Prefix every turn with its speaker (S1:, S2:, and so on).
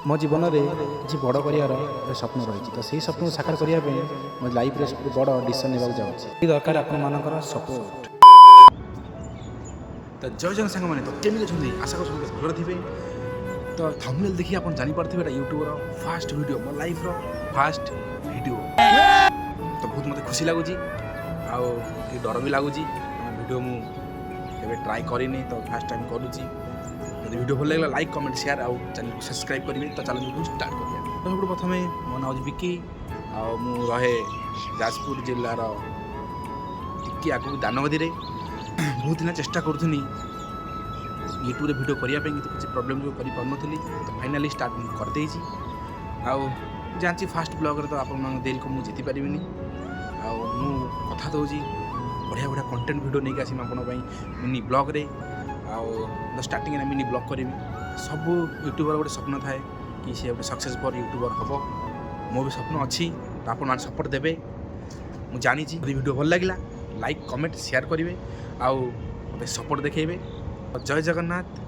S1: मो जीवन में किसी बड़ कर स्वप्न रही तो सही स्वप्न साकार करने मो लाइफ रे सब बड़ डिसीजन ने जाऊँगी दरकार आपर सपोर्ट। तो जय जन सांग मैंने तो केमी अच्छे आशा कर भल थे। तो थंबनेल देखिए आप जापर यूट्यूबर फास्ट वीडियो मो लाइफ रो फास्ट वीडियो तो बहुत मत खुशी लगुच डर भी लगुच वीडियो मुझे ट्राए करनी तो फास्ट टाइम करुँची जब वीडियो भल लगे लाइक कमेंट शेयर आउ चैनल को सब्सक्राइब करेंगे तो चैनल स्टार्ट करिए। तो सब प्रथम मो ना विकी आए जाजपुर जिलार टिकी आगे दानगदी में बहुत दिन चेष्टा करूँ यूट्यूब वीडियो करने कि किसी प्रोब्लेम जो करी तो फाइनाली स्टार्ट करदे जानी फास्ट ब्लॉग रे तो आप दिल को मुझे जीति पारिनी कथा दूसरी बढ़िया बढ़िया कंटेंट वीडियो नहीं आसमी आप मिनी ब्लॉग रे स्टार्टिंग मिनी ब्लॉग करी सब यूट्यूबर गोटे स्वप्न थाए कि सी गोटे सक्सेसफुल यूट्यूबर हम मो भी स्वप्न अच्छी तो आप सपोर्ट देवे मुझे जानी वीडियो भल लगे लाइक कमेंट शेयर करेंगे आउ सपोर्ट देखेबे। जय जगन्नाथ।